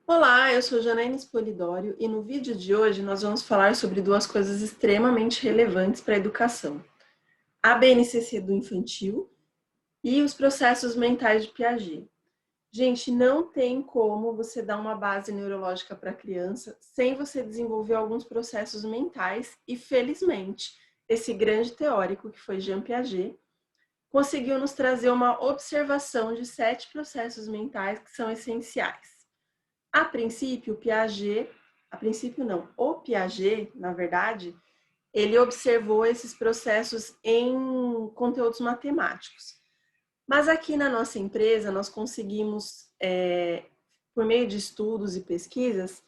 Olá, eu sou Janaína Spolidório e no vídeo de hoje nós vamos falar sobre duas coisas extremamente relevantes para a educação. A BNCC do infantil e os processos mentais de Piaget. Gente, não tem como você dar uma base neurológica para a criança sem você desenvolver alguns processos mentais e, felizmente, esse grande teórico que foi Jean Piaget conseguiu nos trazer uma observação de 7 processos mentais que são essenciais. A princípio, o Piaget, na verdade, ele observou esses processos em conteúdos matemáticos. Mas aqui na nossa empresa, nós conseguimos, por meio de estudos e pesquisas,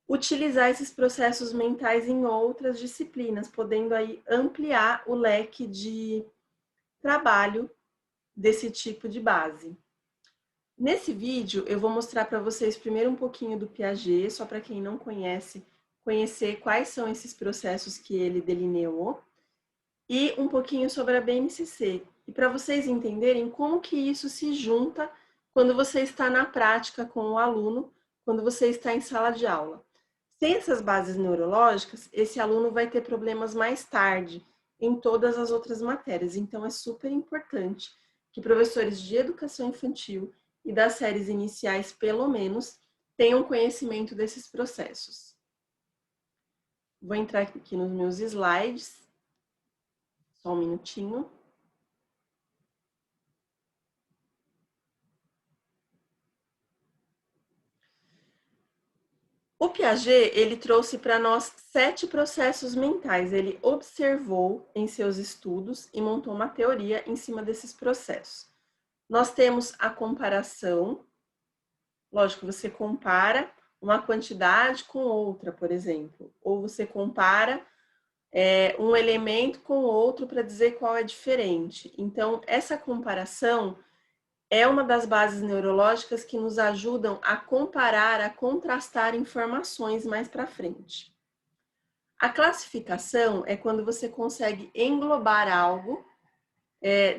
utilizar esses processos mentais em outras disciplinas, podendo aí ampliar o leque de trabalho desse tipo de base. Nesse vídeo, eu vou mostrar para vocês primeiro um pouquinho do Piaget, só para quem não conhece, conhecer quais são esses processos que ele delineou, e um pouquinho sobre a BNCC, e para vocês entenderem como que isso se junta quando você está na prática com o aluno, quando você está em sala de aula. Sem essas bases neurológicas, esse aluno vai ter problemas mais tarde em todas as outras matérias, então é super importante que professores de educação infantil e das séries iniciais, pelo menos, tenham conhecimento desses processos. Vou entrar aqui nos meus slides, só um minutinho. O Piaget, ele trouxe para nós 7 processos mentais. Ele observou em seus estudos e montou uma teoria em cima desses processos. Nós temos a comparação. Lógico, você compara uma quantidade com outra, por exemplo, ou você compara um elemento com outro para dizer qual é diferente. Então, essa comparação é uma das bases neurológicas que nos ajudam a comparar, a contrastar informações mais para frente. A classificação é quando você consegue englobar algo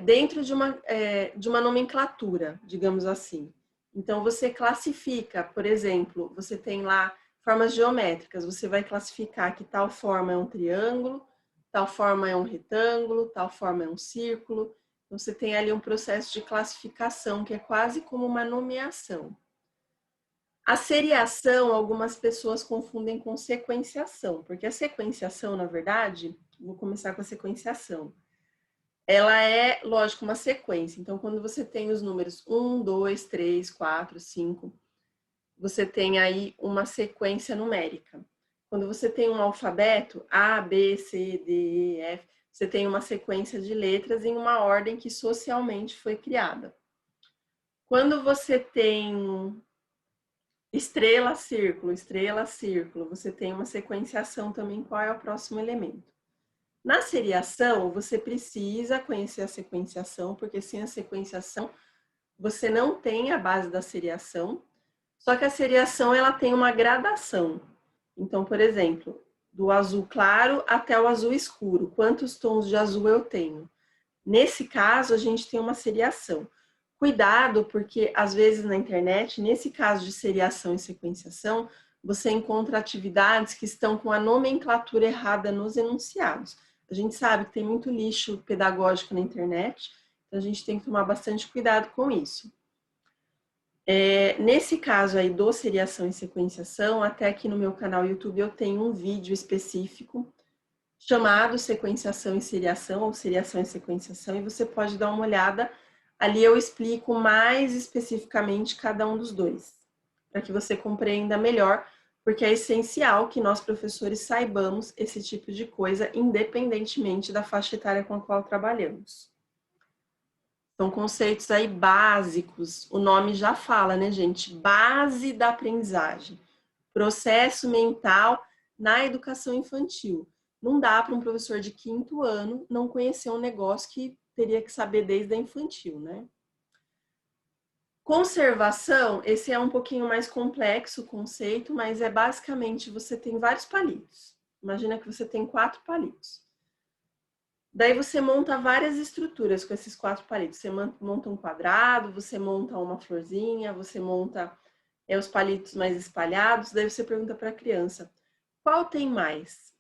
dentro de uma nomenclatura, digamos assim. Então, você classifica, por exemplo, você tem lá formas geométricas, você vai classificar que tal forma é um triângulo, tal forma é um retângulo, tal forma é um círculo. Você tem ali um processo de classificação que é quase como uma nomeação. A seriação, algumas pessoas confundem com sequenciação, porque a sequenciação, na verdade, vou começar com a sequenciação. Ela é, lógico, uma sequência. Então, quando você tem os números 1, 2, 3, 4, 5, você tem aí uma sequência numérica. Quando você tem um alfabeto, A, B, C, D, E, F, você tem uma sequência de letras em uma ordem que socialmente foi criada. Quando você tem estrela, círculo, você tem uma sequenciação também, qual é o próximo elemento. Na seriação, você precisa conhecer a sequenciação, porque sem a sequenciação, você não tem a base da seriação, só que a seriação ela tem uma gradação. Então, por exemplo, do azul claro até o azul escuro, quantos tons de azul eu tenho? Nesse caso, a gente tem uma seriação. Cuidado, porque às vezes na internet, nesse caso de seriação e sequenciação, você encontra atividades que estão com a nomenclatura errada nos enunciados. A gente sabe que tem muito lixo pedagógico na internet, então a gente tem que tomar bastante cuidado com isso. Nesse caso aí do seriação e sequenciação, até aqui no meu canal YouTube eu tenho um vídeo específico chamado sequenciação e seriação, ou seriação e sequenciação, e você pode dar uma olhada. Ali eu explico mais especificamente cada um dos dois, para que você compreenda melhor, porque é essencial que nós, professores, saibamos esse tipo de coisa, independentemente da faixa etária com a qual trabalhamos. São conceitos aí básicos, o nome já fala, né, gente? Base da aprendizagem. Processo mental na educação infantil. Não dá para um professor de 5º ano não conhecer um negócio que teria que saber desde a infantil, né? Conservação, esse é um pouquinho mais complexo o conceito, mas é basicamente você tem vários palitos. Imagina que você tem 4 palitos. Daí você monta várias estruturas com esses 4 palitos. Você monta um quadrado, você monta uma florzinha, você monta os palitos mais espalhados, daí você pergunta para a criança, qual tem mais?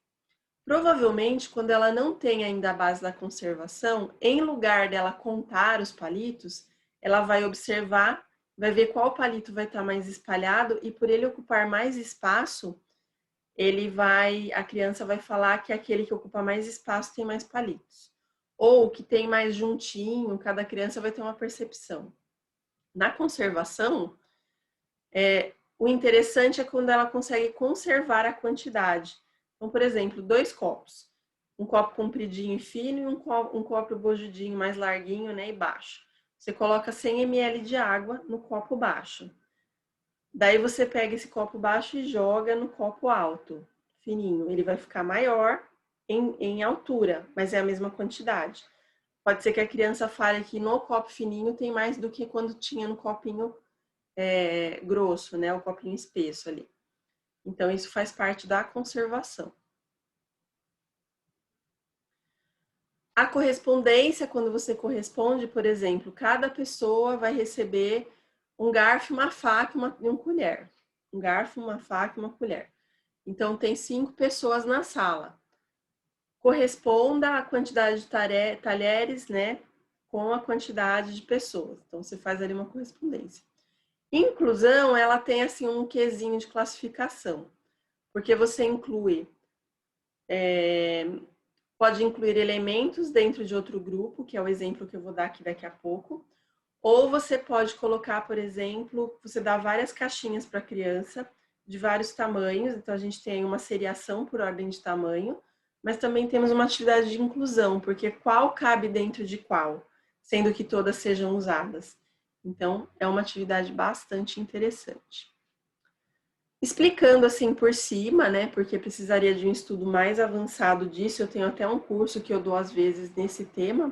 Provavelmente, quando ela não tem ainda a base da conservação, em lugar dela contar os palitos, ela vai observar, vai ver qual palito vai estar mais espalhado e por ele ocupar mais espaço, a criança vai falar que aquele que ocupa mais espaço tem mais palitos. Ou que tem mais juntinho, cada criança vai ter uma percepção. Na conservação, o interessante é quando ela consegue conservar a quantidade. Então, por exemplo, 2 copos. Um copo compridinho e fino e um copo bojudinho mais larguinho, né, e baixo. Você coloca 100 ml de água no copo baixo. Daí você pega esse copo baixo e joga no copo alto, fininho. Ele vai ficar maior em altura, mas é a mesma quantidade. Pode ser que a criança fale que no copo fininho tem mais do que quando tinha no copinho grosso, né? O copinho espesso ali. Então, isso faz parte da conservação. A correspondência, quando você corresponde, por exemplo, cada pessoa vai receber um garfo, uma faca e uma colher. Um garfo, uma faca e uma colher. Então, tem 5 pessoas na sala. Corresponda a quantidade de talheres, né, com a quantidade de pessoas. Então, você faz ali uma correspondência. Inclusão, ela tem, assim, um quesinho de classificação. Porque você inclui... pode incluir elementos dentro de outro grupo, que é o exemplo que eu vou dar aqui daqui a pouco. Ou você pode colocar, por exemplo, você dá várias caixinhas para a criança, de vários tamanhos. Então, a gente tem uma seriação por ordem de tamanho, mas também temos uma atividade de inclusão, porque qual cabe dentro de qual, sendo que todas sejam usadas. Então, é uma atividade bastante interessante. Explicando assim por cima, né, porque precisaria de um estudo mais avançado disso, eu tenho até um curso que eu dou às vezes nesse tema.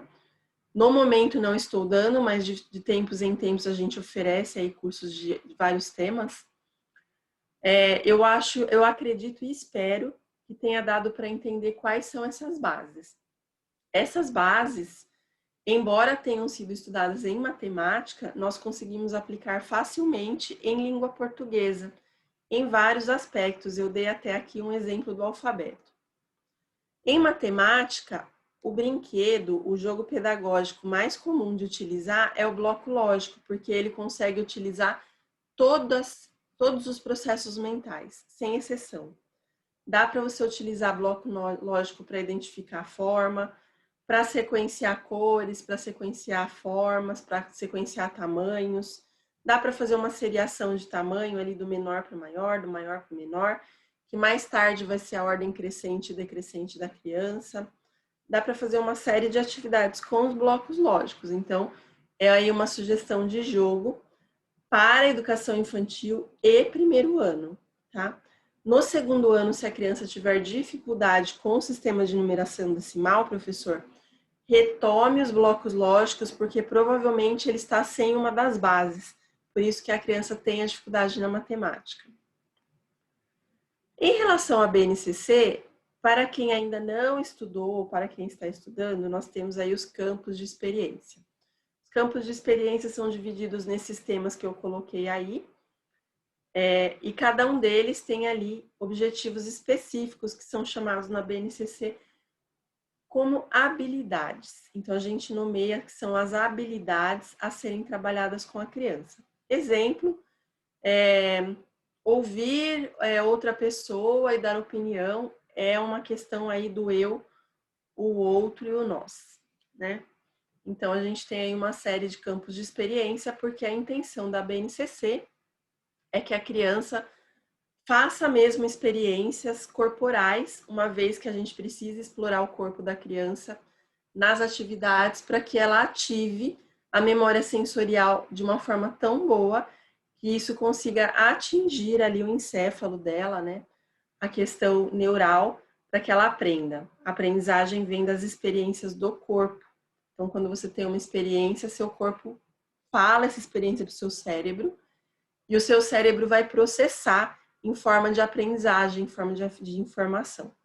No momento não estou dando, mas de tempos em tempos a gente oferece aí cursos de vários temas. Eu acredito e espero que tenha dado para entender quais são essas bases. Essas bases, embora tenham sido estudadas em matemática, nós conseguimos aplicar facilmente em língua portuguesa, em vários aspectos. Eu dei até aqui um exemplo do alfabeto. Em matemática, o brinquedo, o jogo pedagógico mais comum de utilizar é o bloco lógico, porque ele consegue utilizar todos os processos mentais, sem exceção. Dá para você utilizar bloco lógico para identificar a forma, para sequenciar cores, para sequenciar formas, para sequenciar tamanhos. Dá para fazer uma seriação de tamanho ali do menor para o maior, do maior para o menor, que mais tarde vai ser a ordem crescente e decrescente da criança. Dá para fazer uma série de atividades com os blocos lógicos. Então, é aí uma sugestão de jogo para a educação infantil e primeiro ano, tá? No segundo ano, se a criança tiver dificuldade com o sistema de numeração decimal, professor, retome os blocos lógicos, porque provavelmente ele está sem uma das bases. Por isso que a criança tem a dificuldade na matemática. Em relação à BNCC, para quem ainda não estudou, para quem está estudando, nós temos aí os campos de experiência. Os campos de experiência são divididos nesses temas que eu coloquei aí, e cada um deles tem ali objetivos específicos que são chamados na BNCC como habilidades. Então, a gente nomeia que são as habilidades a serem trabalhadas com a criança. Exemplo, ouvir outra pessoa e dar opinião é uma questão aí do eu, o outro e o nós, né? Então, a gente tem aí uma série de campos de experiência, porque a intenção da BNCC é que a criança faça mesmo experiências corporais, uma vez que a gente precisa explorar o corpo da criança nas atividades para que ela ative a memória sensorial de uma forma tão boa que isso consiga atingir ali o encéfalo dela, né? A questão neural, para que ela aprenda. A aprendizagem vem das experiências do corpo. Então, quando você tem uma experiência, seu corpo fala essa experiência para o seu cérebro e o seu cérebro vai processar em forma de aprendizagem, em forma de informação.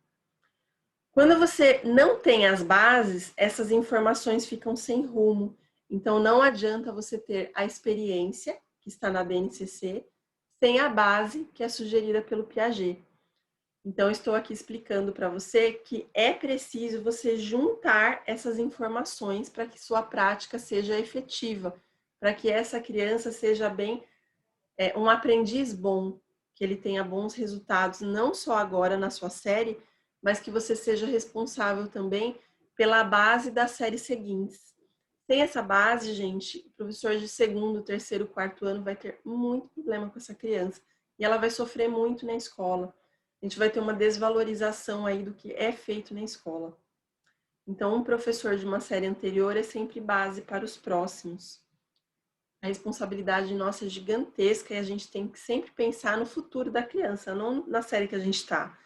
Quando você não tem as bases, essas informações ficam sem rumo. Então, não adianta você ter a experiência, que está na BNCC, sem a base que é sugerida pelo Piaget. Então, estou aqui explicando para você que é preciso você juntar essas informações para que sua prática seja efetiva, para que essa criança seja bem um aprendiz bom, que ele tenha bons resultados, não só agora na sua série, mas que você seja responsável também pela base das séries seguintes. Sem essa base, gente, o professor de segundo, terceiro, quarto ano vai ter muito problema com essa criança e ela vai sofrer muito na escola. A gente vai ter uma desvalorização aí do que é feito na escola. Então, um professor de uma série anterior é sempre base para os próximos. A responsabilidade nossa é gigantesca e a gente tem que sempre pensar no futuro da criança, não na série que a gente está.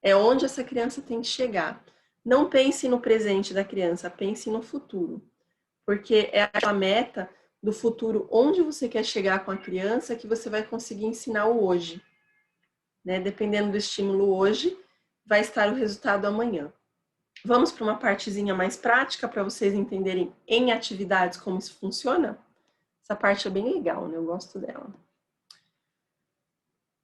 É onde essa criança tem que chegar. Não pense no presente da criança, pense no futuro. Porque é a meta do futuro, onde você quer chegar com a criança, que você vai conseguir ensinar o hoje. Né? Dependendo do estímulo hoje, vai estar o resultado amanhã. Vamos para uma partezinha mais prática para vocês entenderem em atividades como isso funciona? Essa parte é bem legal, né? Eu gosto dela. O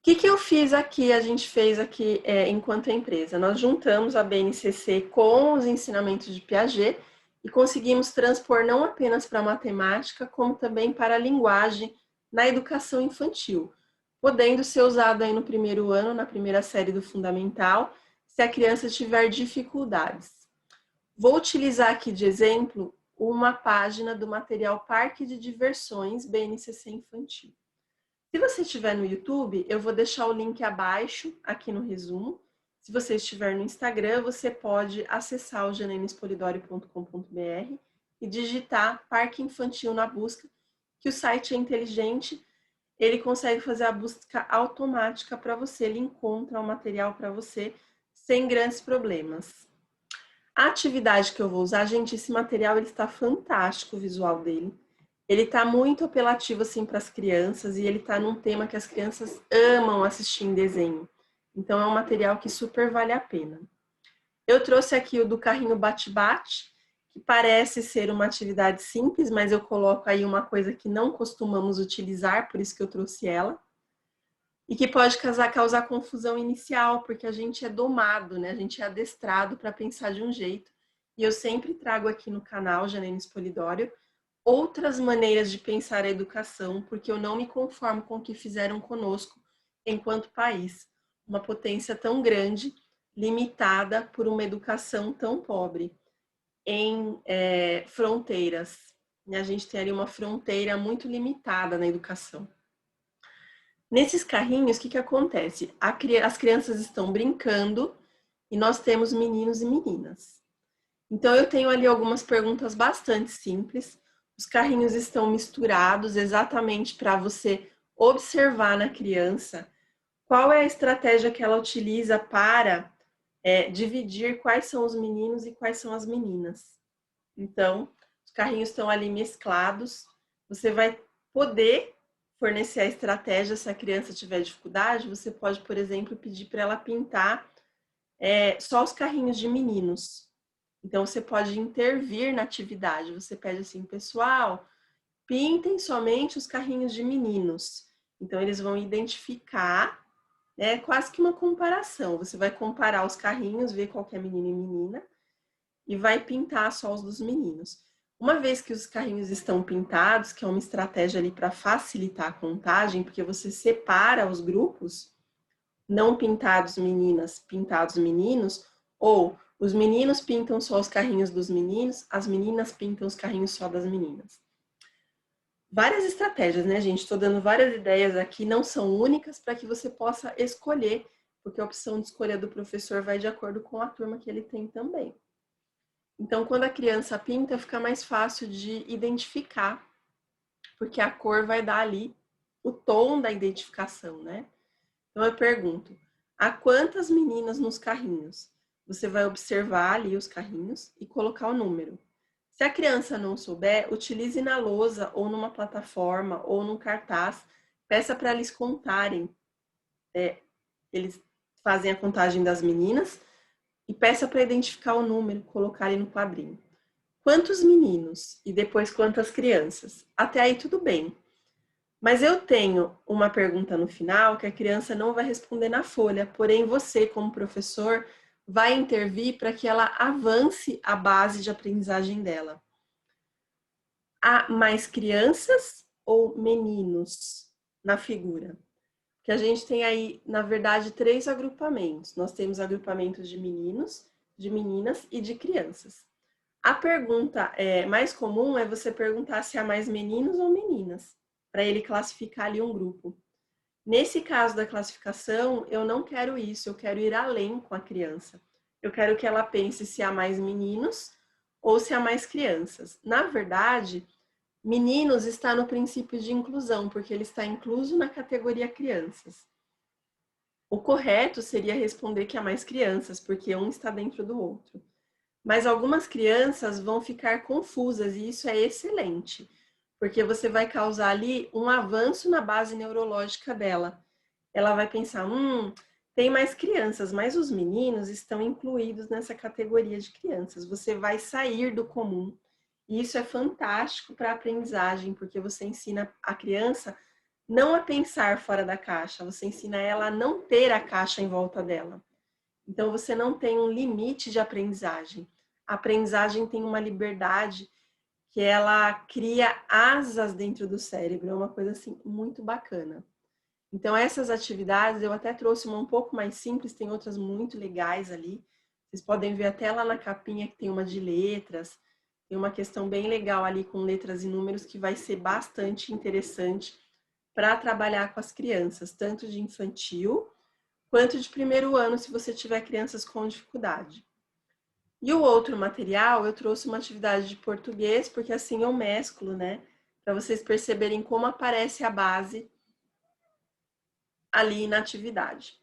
que eu fiz aqui, a gente fez aqui enquanto empresa? Nós juntamos a BNCC com os ensinamentos de Piaget e conseguimos transpor não apenas para a matemática, como também para a linguagem na educação infantil, podendo ser usado aí no primeiro ano, na primeira série do fundamental, se a criança tiver dificuldades. Vou utilizar aqui de exemplo uma página do material Parque de Diversões BNCC Infantil. Se você estiver no YouTube, eu vou deixar o link abaixo, aqui no resumo. Se você estiver no Instagram, você pode acessar o janenespolidório.com.br e digitar Parque Infantil na busca, que o site é inteligente, ele consegue fazer a busca automática para você, ele encontra o material para você sem grandes problemas. A atividade que eu vou usar, gente, esse material ele está fantástico, o visual dele. Ele está muito apelativo assim para as crianças e ele está num tema que as crianças amam assistir em desenho. Então é um material que super vale a pena. Eu trouxe aqui o do carrinho bate-bate, que parece ser uma atividade simples, mas eu coloco aí uma coisa que não costumamos utilizar, por isso que eu trouxe ela. E que pode causar confusão inicial, porque a gente é domado, né? A gente é adestrado para pensar de um jeito. E eu sempre trago aqui no canal Janenes Polidório outras maneiras de pensar a educação, porque eu não me conformo com o que fizeram conosco enquanto país. Uma potência tão grande, limitada por uma educação tão pobre em fronteiras. A gente tem ali uma fronteira muito limitada na educação. Nesses carrinhos, o que acontece? As crianças estão brincando e nós temos meninos e meninas. Então, eu tenho ali algumas perguntas bastante simples. Os carrinhos estão misturados exatamente para você observar na criança qual é a estratégia que ela utiliza para dividir quais são os meninos e quais são as meninas. Então, os carrinhos estão ali mesclados. Você vai poder fornecer a estratégia se a criança tiver dificuldade. Você pode, por exemplo, pedir para ela pintar só os carrinhos de meninos. Então, você pode intervir na atividade. Você pede assim, pessoal, pintem somente os carrinhos de meninos. Então, eles vão identificar, quase que uma comparação. Você vai comparar os carrinhos, ver qual que é menino e menina, e vai pintar só os dos meninos. Uma vez que os carrinhos estão pintados, que é uma estratégia ali para facilitar a contagem, porque você separa os grupos, não pintados meninas, pintados meninos, ou os meninos pintam só os carrinhos dos meninos, as meninas pintam os carrinhos só das meninas. Várias estratégias, né, gente? Estou dando várias ideias aqui, não são únicas, para que você possa escolher, porque a opção de escolha do professor vai de acordo com a turma que ele tem também. Então, quando a criança pinta, fica mais fácil de identificar, porque a cor vai dar ali o tom da identificação, né? Então, eu pergunto, há quantas meninas nos carrinhos? Você vai observar ali os carrinhos e colocar o número. Se a criança não souber, utilize na lousa ou numa plataforma ou num cartaz, peça para eles contarem. Eles fazem a contagem das meninas e peça para identificar o número, colocar ali no quadrinho. Quantos meninos e depois quantas crianças? Até aí tudo bem. Mas eu tenho uma pergunta no final que a criança não vai responder na folha, porém você, como professor, vai intervir para que ela avance a base de aprendizagem dela. Há mais crianças ou meninos na figura? Que a gente tem aí, na verdade, 3 agrupamentos. Nós temos agrupamentos de meninos, de meninas e de crianças. A pergunta mais comum é você perguntar se há mais meninos ou meninas, para ele classificar ali um grupo. Nesse caso da classificação, eu não quero isso, eu quero ir além com a criança. Eu quero que ela pense se há mais meninos ou se há mais crianças. Na verdade, meninos está no princípio de inclusão, porque ele está incluso na categoria crianças. O correto seria responder que há mais crianças, porque um está dentro do outro. Mas algumas crianças vão ficar confusas e isso é excelente, porque você vai causar ali um avanço na base neurológica dela. Ela vai pensar, tem mais crianças, mas os meninos estão incluídos nessa categoria de crianças. Você vai sair do comum. E isso é fantástico para a aprendizagem, porque você ensina a criança não a pensar fora da caixa, você ensina ela a não ter a caixa em volta dela. Então, você não tem um limite de aprendizagem. A aprendizagem tem uma liberdade que ela cria asas dentro do cérebro, é uma coisa assim muito bacana. Então, essas atividades, eu até trouxe uma um pouco mais simples, tem outras muito legais ali. Vocês podem ver até lá na capinha que tem uma de letras, tem uma questão bem legal ali com letras e números que vai ser bastante interessante para trabalhar com as crianças, tanto de infantil quanto de primeiro ano, se você tiver crianças com dificuldade. E o outro material, eu trouxe uma atividade de português, porque assim eu mesclo, né? Para vocês perceberem como aparece a base ali na atividade.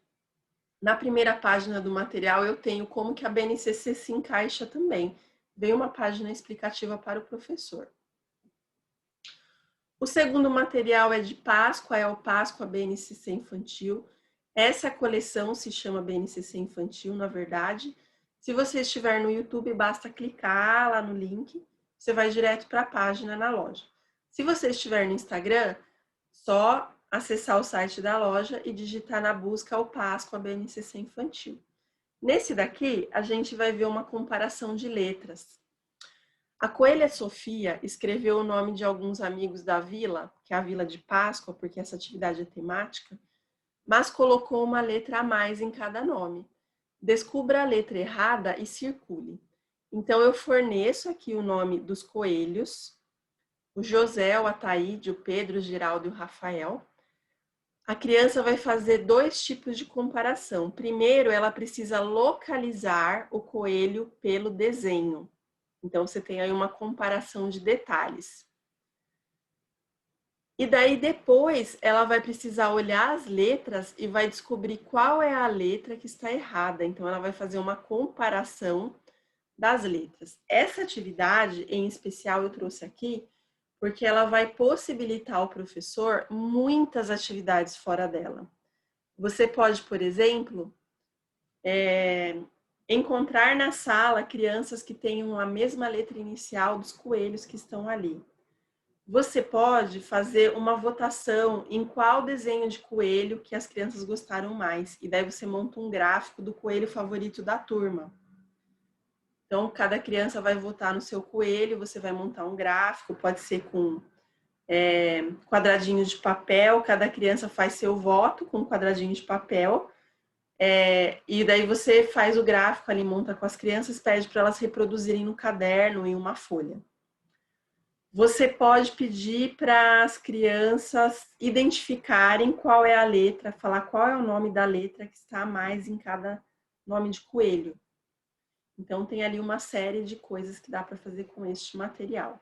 Na primeira página do material, eu tenho como que a BNCC se encaixa também. Vem uma página explicativa para o professor. O segundo material é de Páscoa, é o Páscoa BNCC Infantil. Essa coleção se chama BNCC Infantil, na verdade. Se você estiver no YouTube, basta clicar lá no link, você vai direto para a página na loja. Se você estiver no Instagram, só acessar o site da loja e digitar na busca o Páscoa BNCC Infantil. Nesse daqui, a gente vai ver uma comparação de letras. A Coelha Sofia escreveu o nome de alguns amigos da vila, que é a Vila de Páscoa, porque essa atividade é temática, mas colocou uma letra a mais em cada nome. Descubra a letra errada e circule. Então, eu forneço aqui o nome dos coelhos, o José, o Ataíde, o Pedro, o Giraldo e o Rafael. A criança vai fazer 2 tipos de comparação. Primeiro, ela precisa localizar o coelho pelo desenho. Então, você tem aí uma comparação de detalhes. E daí, depois, ela vai precisar olhar as letras e vai descobrir qual é a letra que está errada. Então, ela vai fazer uma comparação das letras. Essa atividade, em especial, eu trouxe aqui, porque ela vai possibilitar ao professor muitas atividades fora dela. Você pode, por exemplo, encontrar na sala crianças que tenham a mesma letra inicial dos coelhos que estão ali. Você pode fazer uma votação em qual desenho de coelho que as crianças gostaram mais. E daí você monta um gráfico do coelho favorito da turma. Então, cada criança vai votar no seu coelho, você vai montar um gráfico, pode ser com quadradinhos de papel, cada criança faz seu voto com um quadradinho de papel. E daí você faz o gráfico ali, monta com as crianças, pede para elas reproduzirem no caderno, em uma folha. Você pode pedir para as crianças identificarem qual é a letra, falar qual é o nome da letra que está mais em cada nome de coelho. Então, tem ali uma série de coisas que dá para fazer com este material.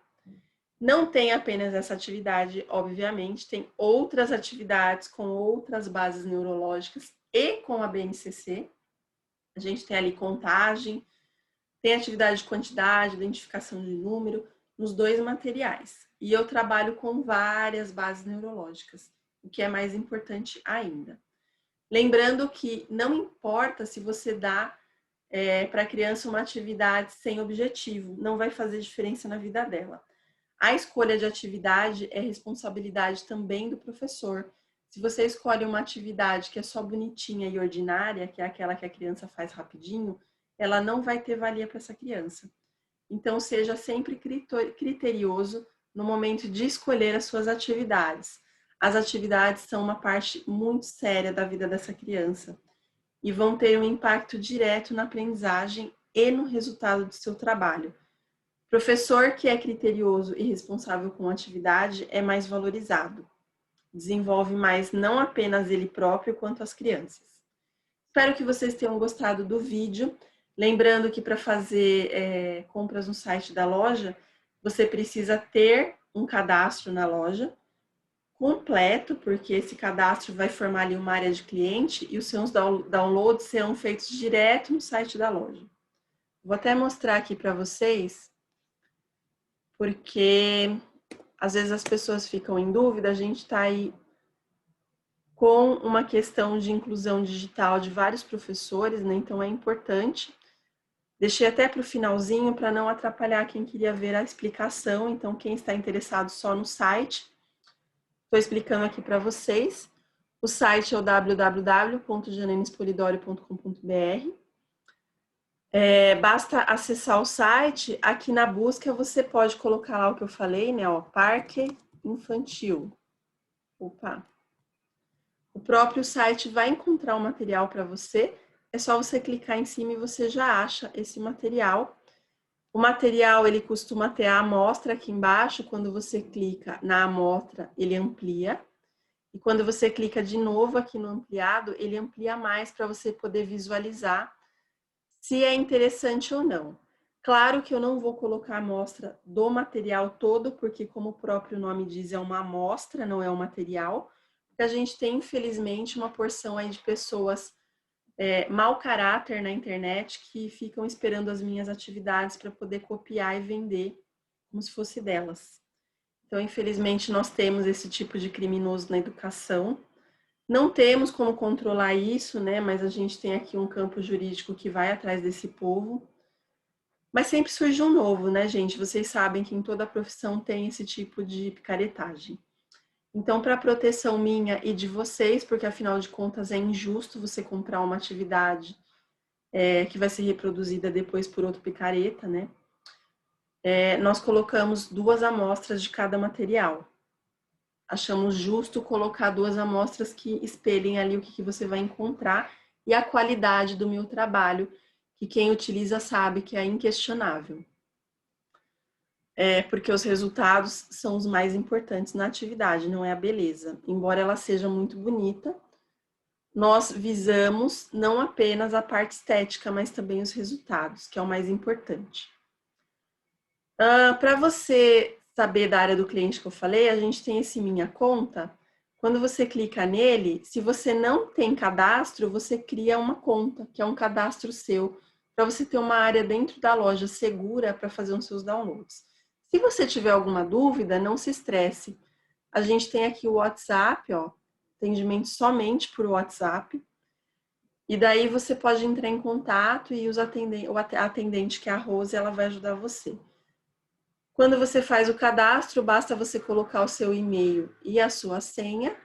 Não tem apenas essa atividade, obviamente, tem outras atividades com outras bases neurológicas e com a BNCC. A gente tem ali contagem, tem atividade de quantidade, identificação de número, nos 2 materiais. E eu trabalho com várias bases neurológicas, o que é mais importante ainda. Lembrando que não importa se você dá para a criança uma atividade sem objetivo, não vai fazer diferença na vida dela. A escolha de atividade é responsabilidade também do professor. Se você escolhe uma atividade que é só bonitinha e ordinária, que é aquela que a criança faz rapidinho, ela não vai ter valia para essa criança. Então, seja sempre criterioso no momento de escolher as suas atividades. As atividades são uma parte muito séria da vida dessa criança e vão ter um impacto direto na aprendizagem e no resultado do seu trabalho. Professor que é criterioso e responsável com a atividade é mais valorizado. Desenvolve mais não apenas ele próprio, quanto as crianças. Espero que vocês tenham gostado do vídeo. Lembrando que para fazer compras no site da loja, você precisa ter um cadastro na loja completo, porque esse cadastro vai formar ali uma área de cliente e os seus downloads serão feitos direto no site da loja. Vou até mostrar aqui para vocês, porque às vezes as pessoas ficam em dúvida. A gente está aí com uma questão de inclusão digital de vários professores, né? Então é importante. Deixei até para o finalzinho para não atrapalhar quem queria ver a explicação. Então, quem está interessado só no site, estou explicando aqui para vocês. O site é o www.janenespolidorio.com.br. Basta acessar o site. Aqui na busca você pode colocar lá o que eu falei, né? Ó, Parque Infantil. Opa! O próprio site vai encontrar o material para você. É só você clicar em cima e você já acha esse material. O material, ele costuma ter a amostra aqui embaixo. Quando você clica na amostra, ele amplia. E quando você clica de novo aqui no ampliado, ele amplia mais para você poder visualizar se é interessante ou não. Claro que eu não vou colocar a amostra do material todo, porque como o próprio nome diz, é uma amostra, não é um material. Porque a gente tem, infelizmente, uma porção aí de pessoas mau caráter na internet que ficam esperando as minhas atividades para poder copiar e vender como se fosse delas. Então, infelizmente, nós temos esse tipo de criminoso na educação. Não temos como controlar isso, né? Mas a gente tem aqui um campo jurídico que vai atrás desse povo. Mas sempre surge um novo, né, gente? Vocês sabem que em toda profissão tem esse tipo de picaretagem. Então, para proteção minha e de vocês, porque afinal de contas é injusto você comprar uma atividade que vai ser reproduzida depois por outro picareta, né? Nós colocamos 2 amostras de cada material. Achamos justo colocar 2 amostras que espelhem ali o que você vai encontrar e a qualidade do meu trabalho, que quem utiliza sabe que é inquestionável. Porque os resultados são os mais importantes na atividade, não é a beleza. Embora ela seja muito bonita, nós visamos não apenas a parte estética, mas também os resultados, que é o mais importante. Para você saber da área do cliente que eu falei, a gente tem esse Minha Conta. Quando você clica nele, se você não tem cadastro, você cria uma conta, que é um cadastro seu, para você ter uma área dentro da loja segura para fazer os seus downloads. Se você tiver alguma dúvida, não se estresse. A gente tem aqui o WhatsApp, ó, atendimento somente por WhatsApp. E daí você pode entrar em contato e a atendente, que é a Rose, ela vai ajudar você. Quando você faz o cadastro, basta você colocar o seu e-mail e a sua senha.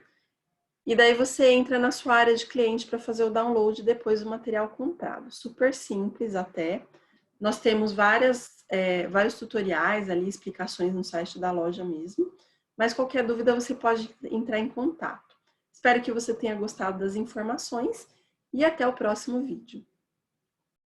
E daí você entra na sua área de cliente para fazer o download depois do material comprado. Super simples até. Nós temos vários tutoriais ali, explicações no site da loja mesmo. Mas qualquer dúvida você pode entrar em contato. Espero que você tenha gostado das informações e até o próximo vídeo.